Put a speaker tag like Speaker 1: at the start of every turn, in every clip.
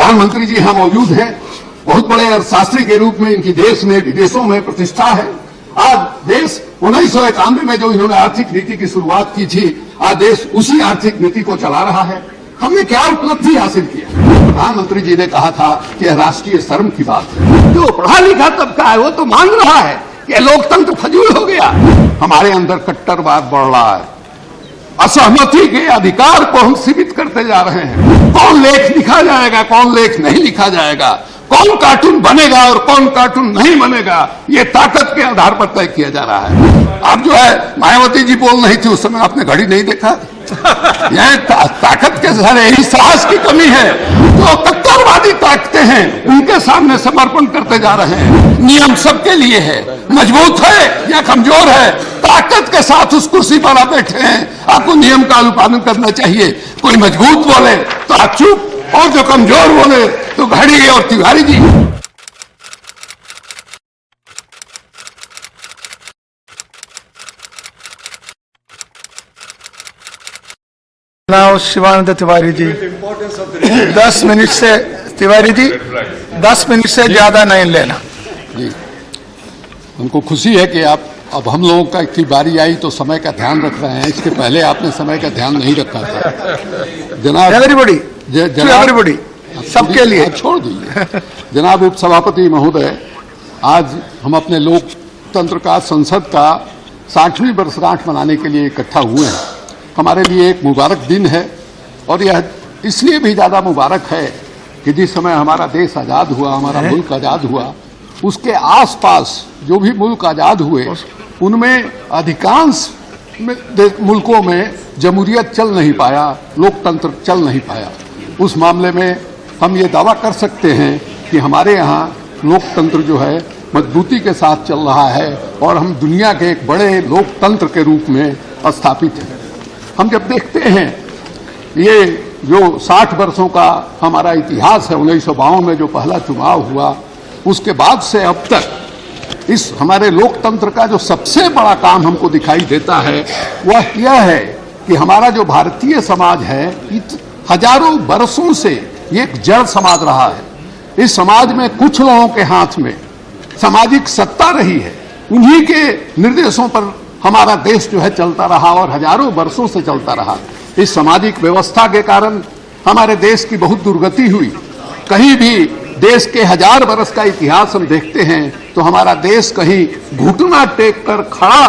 Speaker 1: प्रधानमंत्री जी यहाँ मौजूद हैं। बहुत बड़े अर्थशास्त्री के रूप में इनकी देश में विदेशों में प्रतिष्ठा है। आज देश 1991 में जो इन्होंने आर्थिक नीति की शुरुआत की थी, आज देश उसी आर्थिक नीति को चला रहा है। हमने क्या उपलब्धि हासिल किया? प्रधानमंत्री जी ने कहा था कि यह राष्ट्रीय शर्म की बात है। जो पढ़ा लिखा तबका है वो तो मान रहा है कि लोकतंत्र फजूल हो गया। हमारे अंदर कट्टरवाद बढ़ रहा है। असहमति के अधिकार को हम सीमित करते जा रहे हैं। कौन लेख लिखा जाएगा, कौन लेख नहीं लिखा जाएगा, कौन कार्टून बनेगा और कौन कार्टून नहीं बनेगा, ये ताकत के आधार पर तय किया जा रहा है। अब जो है मायावती जी बोल रही थी, उस समय आपने घड़ी नहीं देखा। यह ताकत के सारे यही साहस की कमी है। जो कट्टरवादी ताकतें हैं उनके सामने समर्पण करते जा रहे हैं। नियम सबके लिए है, मजबूत है या कमजोर है, ताकत के साथ उस कुर्सी पर आप बैठे हैं। आपको नियम का अनुपालन करना चाहिए। कोई मजबूत बोले तो आप चुप, और जो कमजोर बोले तो घड़ी और तिवारी जी।
Speaker 2: नाउ शिवानंद तिवारी जी 10 मिनट से, तिवारी जी 10 मिनट से ज्यादा नहीं लेना
Speaker 1: जी। हमको खुशी है कि आप अब हम लोगों का की बारी आई तो समय का ध्यान रख रहे हैं। इसके पहले आपने समय का ध्यान नहीं रखा था। जनाब
Speaker 2: एवरीबॉडी, एवरीबॉडी, सबके लिए
Speaker 1: छोड़ दीजिए। जनाब उप सभापति महोदय, आज हम अपने लोकतंत्र का, संसद का 60वीं वर्षगांठ मनाने के लिए इकट्ठा हुए हैं। हमारे लिए एक मुबारक दिन है, और यह इसलिए भी ज़्यादा मुबारक है कि जिस समय हमारा देश आज़ाद हुआ, हमारा मुल्क आज़ाद हुआ, उसके आसपास जो भी मुल्क आज़ाद हुए उनमें अधिकांश मुल्कों में जमहूरियत चल नहीं पाया, लोकतंत्र चल नहीं पाया। उस मामले में हम ये दावा कर सकते हैं कि हमारे यहाँ लोकतंत्र जो है मजबूती के साथ चल रहा है, और हम दुनिया के एक बड़े लोकतंत्र के रूप में स्थापित हैं। हम जब देखते हैं ये जो 60 वर्षों का हमारा इतिहास है, 1952 में जो पहला चुनाव हुआ, उसके बाद से अब तक इस हमारे लोकतंत्र का जो सबसे बड़ा काम हमको दिखाई देता है वह यह है कि हमारा जो भारतीय समाज है हजारों वर्षों से ये एक जड़ समाज रहा है। इस समाज में कुछ लोगों के हाथ में सामाजिक सत्ता रही है, उन्हीं के निर्देशों पर हमारा देश जो है चलता रहा और हजारों वर्षों से चलता रहा। इस सामाजिक व्यवस्था के कारण हमारे देश की बहुत दुर्गति हुई। कहीं भी देश के 1000 वर्ष का इतिहास हम देखते हैं तो हमारा देश कहीं घुटना टेक कर खड़ा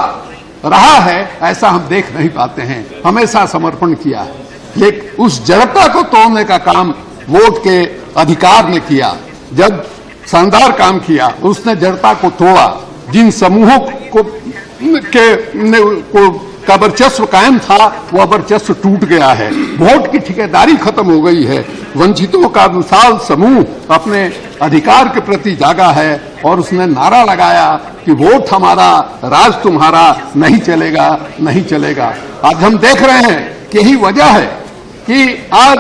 Speaker 1: रहा है, ऐसा हम देख नहीं पाते हैं। हमेशा समर्पण किया है, लेकिन उस जड़ता को तोड़ने का काम वोट के अधिकार ने किया। जब शानदार काम किया, उसने जड़ता को तोड़ा। जिन समूहों का वर्चस्व कायम था वह वर्चस्व टूट गया है। वोट की ठेकेदारी खत्म हो गई है। वंचितों का विशाल समूह अपने अधिकार के प्रति जागा है और उसने नारा लगाया कि वोट हमारा, राज तुम्हारा, नहीं चलेगा, नहीं चलेगा। आज हम देख रहे हैं कि यही वजह है कि आज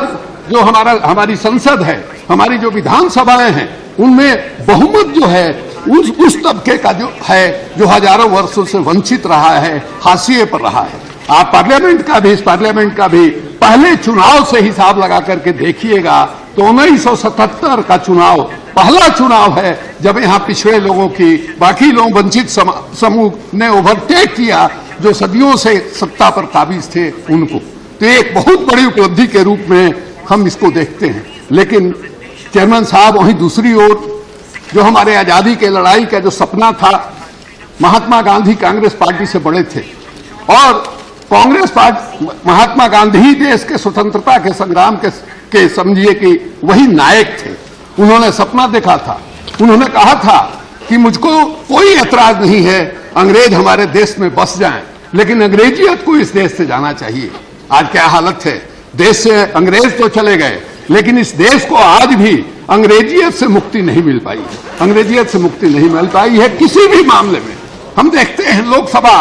Speaker 1: जो हमारी संसद है, हमारी जो विधानसभाएं हैं, उनमें बहुमत जो है उस तबके का जो है जो हजारों वर्षों से वंचित रहा है, हाशिए पर रहा है। आप पार्लियामेंट का भी, इस पार्लियामेंट का भी पहले चुनाव से हिसाब लगा करके देखिएगा तो 1977 का चुनाव पहला चुनाव है जब यहाँ पिछड़े लोगों की, बाकी लोग वंचित समूह ने ओवरटेक किया जो सदियों से सत्ता पर काबिज थे उनको। तो एक बहुत बड़ी उपलब्धि के रूप में हम इसको देखते हैं। लेकिन चेयरमैन साहब, वहीं दूसरी ओर जो हमारे आजादी के लड़ाई का जो सपना था, महात्मा गांधी कांग्रेस पार्टी से बड़े थे और कांग्रेस पार्टी, महात्मा गांधी ही देश के स्वतंत्रता के संग्राम के समझिए कि वही नायक थे। उन्होंने सपना देखा था, उन्होंने कहा था कि मुझको कोई ऐतराज नहीं है अंग्रेज हमारे देश में बस जाएं, लेकिन अंग्रेजियत को इस देश से जाना चाहिए। आज क्या हालत है, देश से अंग्रेज तो चले गए लेकिन इस देश को आज भी अंग्रेजियत से मुक्ति नहीं मिल पाई है। अंग्रेजियत से मुक्ति नहीं मिल पाई है किसी भी मामले में। हम देखते हैं लोकसभा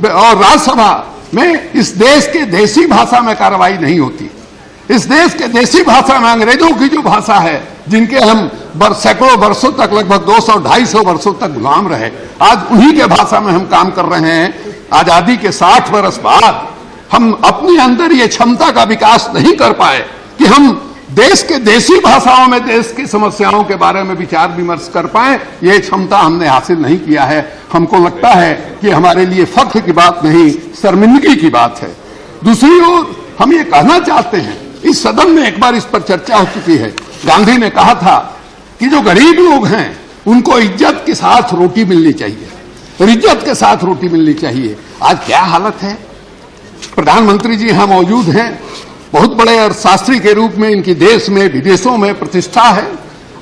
Speaker 1: और राज्यसभा में इस देश के देसी भाषा में कार्रवाई नहीं होती। इस देश के देसी भाषा में अंग्रेजों की जो भाषा है, जिनके हम सैकड़ों वर्षों तक, लगभग 200-250 वर्षों तक गुलाम रहे, आज उन्हीं के भाषा में हम काम कर रहे हैं। आजादी के 60 वर्ष बाद हम अपने अंदर ये क्षमता का विकास नहीं कर पाए कि हम देश के देसी भाषाओं में देश की समस्याओं के बारे में विचार विमर्श कर पाए, ये क्षमता हमने हासिल नहीं किया है। हमको लगता है कि हमारे लिए फख्र की बात नहीं, शर्मिंदगी की बात है। दूसरी ओर हम ये कहना चाहते हैं, इस सदन में एक बार इस पर चर्चा हो चुकी है। गांधी ने कहा था कि जो गरीब लोग हैं उनको इज्जत के साथ रोटी मिलनी चाहिए, और इज्जत के साथ रोटी मिलनी चाहिए। आज क्या हालत है? प्रधानमंत्री जी यहां मौजूद हैं, बहुत बड़े अर्थशास्त्री के रूप में इनकी देश में विदेशों में प्रतिष्ठा है।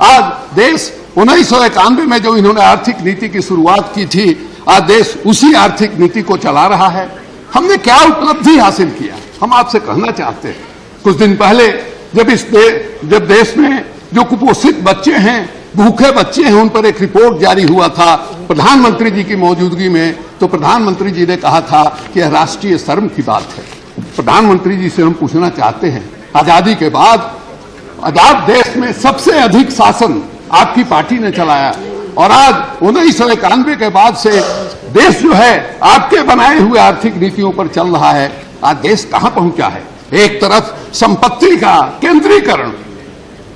Speaker 1: आज देश 1991 में जो इन्होंने आर्थिक नीति की शुरुआत की थी, आज देश उसी आर्थिक नीति को चला रहा है। हमने क्या उपलब्धि हासिल किया, हम आपसे कहना चाहते हैं। कुछ दिन पहले जब देश में जो कुपोषित बच्चे हैं, भूखे बच्चे हैं, उन पर एक रिपोर्ट जारी हुआ था प्रधानमंत्री जी की मौजूदगी में, तो प्रधानमंत्री जी ने कहा था कि यह राष्ट्रीय शर्म की बात है। प्रधानमंत्री जी से हम पूछना चाहते हैं, आजादी के बाद आजाद देश में सबसे अधिक शासन आपकी पार्टी ने चलाया, और आज 1991 के बाद से देश जो है आपके बनाए हुए आर्थिक नीतियों पर चल रहा है। आज देश कहां पहुंचा है? एक तरफ संपत्ति का केंद्रीकरण,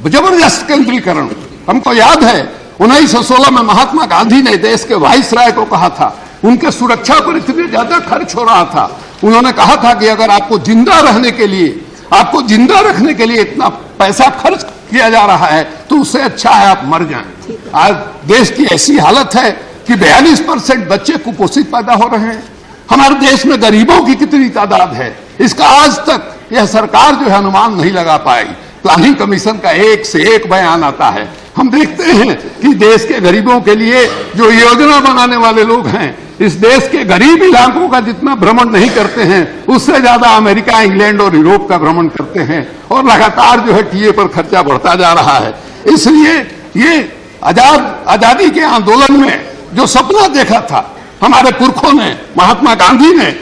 Speaker 1: जबरदस्त केंद्रीकरण। हमको याद है 1916 में महात्मा गांधी ने देश के वाइसराय को कहा था, उनके सुरक्षा पर इतने ज्यादा खर्च हो रहा था, उन्होंने कहा था कि अगर आपको जिंदा रहने के लिए, आपको जिंदा रखने के लिए इतना पैसा खर्च किया जा रहा है तो उससे अच्छा है आप मर जाएं। आज देश की ऐसी हालत है कि 42% बच्चे कुपोषित पैदा हो रहे हैं। हमारे देश में गरीबों की कितनी तादाद है, इसका आज तक यह सरकार जो है अनुमान नहीं लगा पाई। प्लानिंग कमीशन का एक से एक बयान आता है। हम देखते हैं कि देश के गरीबों के लिए जो योजना बनाने वाले लोग हैं, इस देश के गरीब इलाकों का जितना भ्रमण नहीं करते हैं, उससे ज्यादा अमेरिका, इंग्लैंड और यूरोप का भ्रमण करते हैं, और लगातार जो है टीए पर खर्चा बढ़ता जा रहा है। इसलिए ये आजादी के आंदोलन में जो सपना देखा था हमारे पुरखों ने, महात्मा गांधी ने,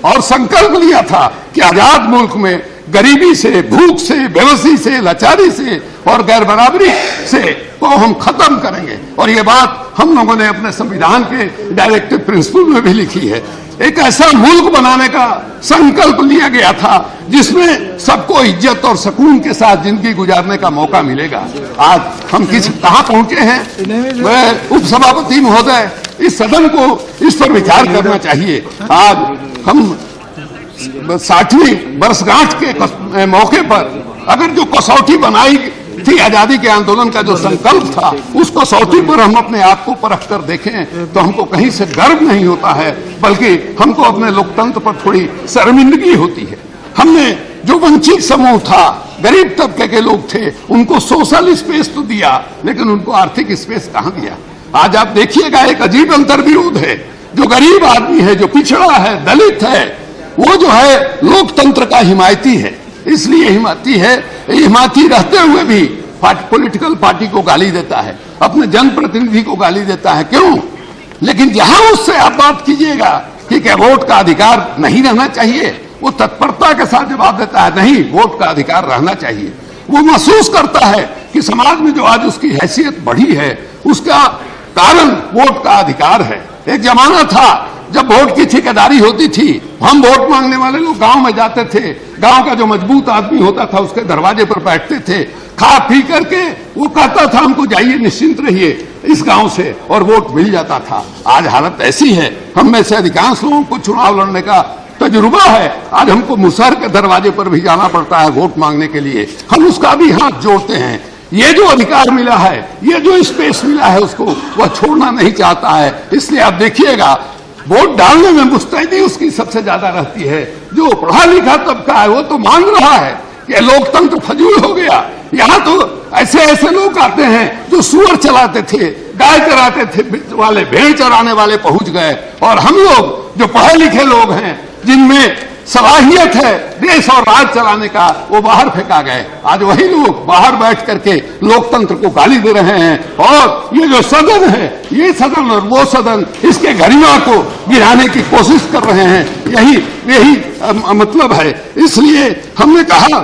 Speaker 1: और संकल्प लिया था कि आजाद मुल्क में गरीबी से, भूख से, बेबसी से, लाचारी से और गैर बराबरी से को हम खत्म करेंगे, और ये बात हम लोगों ने अपने संविधान के डायरेक्टिव प्रिंसिपल में भी लिखी है। एक ऐसा मुल्क बनाने का संकल्प लिया गया था जिसमें सबको इज्जत और सुकून के साथ जिंदगी गुजारने का मौका मिलेगा। आज हम कहां पहुंचे हैं? वह उपसभापति महोदय, इस सदन को इस पर विचार करना चाहिए। आज हम 60वीं वर्षगांठ के मौके पर अगर जो कसौटी बनाई थी आजादी के आंदोलन का जो संकल्प था, उस कसौटी पर हम अपने आप को परख कर देखें तो हमको कहीं से गर्व नहीं होता है, बल्कि हमको अपने लोकतंत्र पर थोड़ी शर्मिंदगी होती है। हमने जो वंचित समूह था, गरीब तबके के लोग थे, उनको सोशल स्पेस तो दिया, लेकिन उनको आर्थिक स्पेस कहां दिया? आज आप देखिएगा एक अजीब अंतर्विरोध है। जो गरीब आदमी है, जो पिछड़ा है, दलित है, वो जो है लोकतंत्र का हिमायती है। इसलिए हिमायती रहते हुए भी पॉलिटिकल पार्टी को गाली देता है, अपने जनप्रतिनिधि को गाली देता है। क्यों? लेकिन जहां उससे आप बात कीजिएगा कि क्या वोट का अधिकार नहीं रहना चाहिए, वो तत्परता के साथ जवाब देता है, नहीं, वोट का अधिकार रहना चाहिए। वो महसूस करता है कि समाज में जो आज उसकी हैसियत बढ़ी है, उसका कारण वोट का अधिकार है। एक जमाना था जब वोट की ठेकेदारी होती थी, हम वोट मांगने वाले लोग गांव में जाते थे, गांव का जो मजबूत आदमी होता था उसके दरवाजे पर बैठते थे, खा पी करके वो कहता था हमको जाइए, निश्चिंत रहिए इस गांव से, और वोट मिल जाता था। आज हालत ऐसी है, हम में से अधिकांश लोगों को चुनाव लड़ने का तजुर्बा है, आज हमको मुसहर के दरवाजे पर भी जाना पड़ता है वोट मांगने के लिए। हम उसका भी हाथ जोड़ते हैं। ये जो अधिकार मिला है, ये जो स्पेस मिला है, उसको वह छोड़ना नहीं चाहता है। इसलिए आप देखिएगा वोट डालने में मुस्तैदी उसकी सबसे ज्यादा रहती है। जो पढ़ा लिखा तबका है वो तो मान रहा है कि लोकतंत्र फजूल हो गया। यहाँ तो ऐसे ऐसे लोग आते हैं जो सुअर चलाते थे, गाय चराते थे वाले, भेड़ चराने वाले पहुंच गए, और हम लोग जो पढ़े लिखे लोग हैं, जिनमें सलाहियत है देश और राज चलाने का, वो बाहर फेंका गए। आज वही लोग बाहर बैठ करके लोकतंत्र को गाली दे रहे हैं, और ये जो सदन है, ये सदन और वो सदन, इसके गरिमा को गिराने की कोशिश कर रहे हैं। यही मतलब है। इसलिए हमने कहा,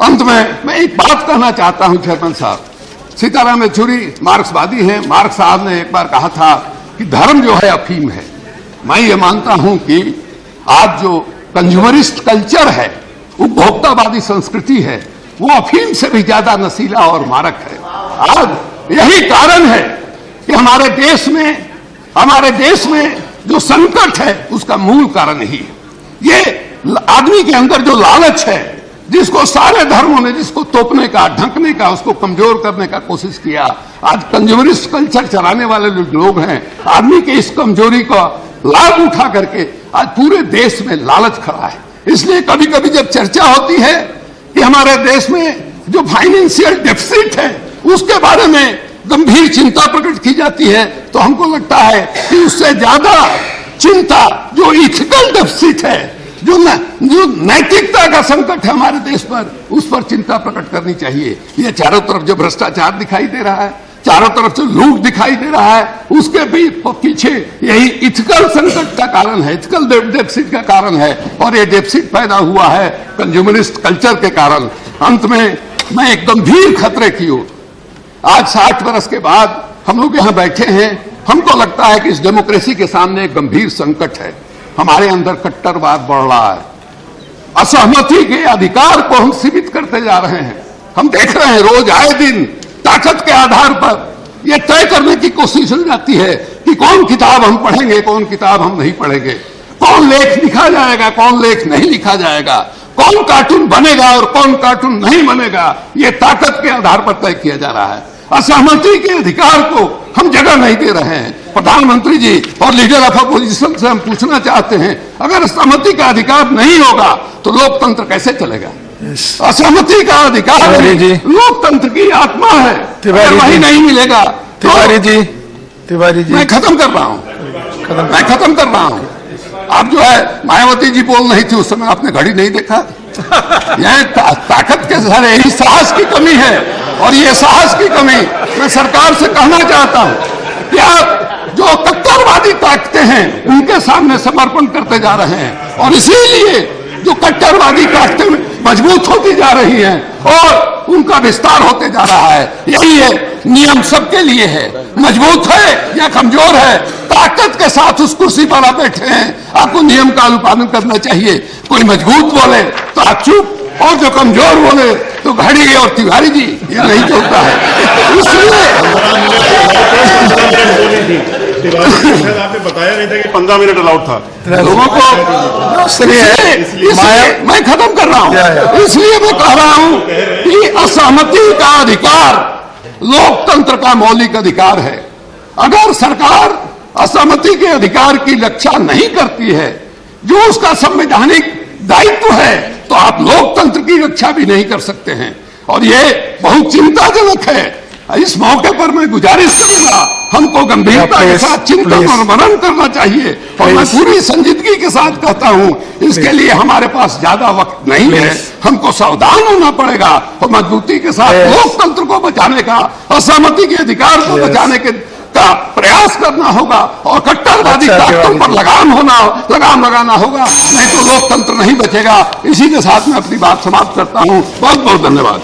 Speaker 1: अंत में मैं एक बात कहना चाहता हूं चेयरमैन साहब, सीताराम येचुरी मार्क्सवादी हैं। मार्क्स साहब ने एक बार कहा था कि धर्म जो है अफीम है। मैं ये मानता हूं कि आज जो कंज्यूमरिस्ट कल्चर है, उपभोक्तावादी संस्कृति है, वो अफीम से भी ज्यादा नशीला और मारक है। आज यही कारण है कि हमारे देश में जो संकट है उसका मूल कारण यही है। ये आदमी के अंदर जो लालच है, जिसको सारे धर्मों ने जिसको तोपने का, ढकने का, उसको कमजोर करने का कोशिश किया। आज कंज्यूमरिस्ट कल्चर चलाने वाले लोग हैं, आदमी के इस कमजोरी का लाभ उठा करके आज पूरे देश में लालच खड़ा है। इसलिए कभी कभी जब चर्चा होती है कि हमारे देश में जो फाइनेंशियल डेफिसिट है उसके बारे में गंभीर चिंता प्रकट की जाती है, तो हमको लगता है कि उससे ज्यादा चिंता जो इथिकल डेफिसिट है, जो नैतिकता का संकट है हमारे देश पर, उस पर चिंता प्रकट करनी चाहिए। ये चारों तरफ जो भ्रष्टाचार दिखाई दे रहा है, चारों तरफ जो लूट दिखाई दे रहा है, उसके भी पीछे यही इथिकल संकट का कारण है, इथिकल डेफिसिट का कारण है। और ये डेफिसिट पैदा हुआ है कंज्यूमरिस्ट कल्चर के कारण। अंत में मैं एक गंभीर खतरे की ओर, आज 60 वर्ष के बाद हम लोग यहाँ बैठे हैं, हमको लगता है कि इस डेमोक्रेसी के सामने एक गंभीर संकट है। हमारे अंदर कट्टरवाद बढ़ रहा है, असहमति के अधिकार को हम सीमित करते जा रहे हैं। हम देख रहे हैं रोज आए दिन ताकत के आधार पर यह तय करने की कोशिश हो जाती है कि कौन किताब हम पढ़ेंगे, कौन किताब हम नहीं पढ़ेंगे, कौन लेख लिखा जाएगा, कौन लेख नहीं लिखा जाएगा, कौन कार्टून बनेगा और कौन कार्टून नहीं बनेगा, यह ताकत के आधार पर तय किया जा रहा है। असहमति के अधिकार को हम जगह नहीं दे रहे हैं। प्रधानमंत्री जी और लीडर ऑफ अपोजिशन से हम पूछना चाहते हैं, अगर सहमति का अधिकार नहीं होगा तो लोकतंत्र कैसे चलेगा? असहमति का अधिकार लोकतंत्र की आत्मा है, अगर वही नहीं मिलेगा।
Speaker 2: तिवारी जी
Speaker 1: मैं खत्म कर रहा हूं। आप जो है मायावती जी बोल रही थी उस समय आपने घड़ी नहीं देखा। यह ताकत के सारे यही साहस की कमी है, और ये साहस की कमी मैं सरकार से कहना चाहता हूं कि आप जो कट्टरवादी ताकतें हैं उनके सामने समर्पण करते जा रहे हैं, और इसीलिए जो कट्टरवादी ताकतें मजबूत होती जा रही हैं और उनका विस्तार होते जा रहा है। यही है, नियम सबके लिए है, मजबूत है या कमजोर है, ताकत के साथ उस कुर्सी पर आप बैठे हैं, आपको नियम का अनुपालन करना चाहिए। कोई मजबूत बोले तो आप चुप, और जो कमजोर बोले तो घड़ी और तिवारी जी, ये नहीं चलता है।
Speaker 3: आपने बताया नहीं था कि 15 मिनट अलाउड था
Speaker 1: लोगों को, मैं खत्म कर रहा हूं। इसलिए मैं कह रहा हूं कि असहमति का अधिकार लोकतंत्र का मौलिक अधिकार है। अगर सरकार असहमति के अधिकार की रक्षा नहीं करती है, जो उसका संवैधानिक दायित्व है, तो आप लोकतंत्र की रक्षा भी नहीं कर सकते हैं, और ये बहुत चिंताजनक है। इस मौके पर मैं गुजारिश करूंगा, हमको गंभीरता के साथ चिंतन और मनन करना चाहिए, और मैं पूरी संजीदगी के साथ कहता हूं, इसके लिए हमारे पास ज्यादा वक्त नहीं है। हमको सावधान होना पड़ेगा और मजबूती के साथ लोकतंत्र को बचाने का, असहमति के अधिकार को बचाने के का प्रयास करना होगा, और कट्टरवादी ताकतों पर लगाम लगाना होगा, नहीं तो लोकतंत्र नहीं बचेगा। इसी के साथ मैं अपनी बात समाप्त करता हूं। बहुत बहुत धन्यवाद।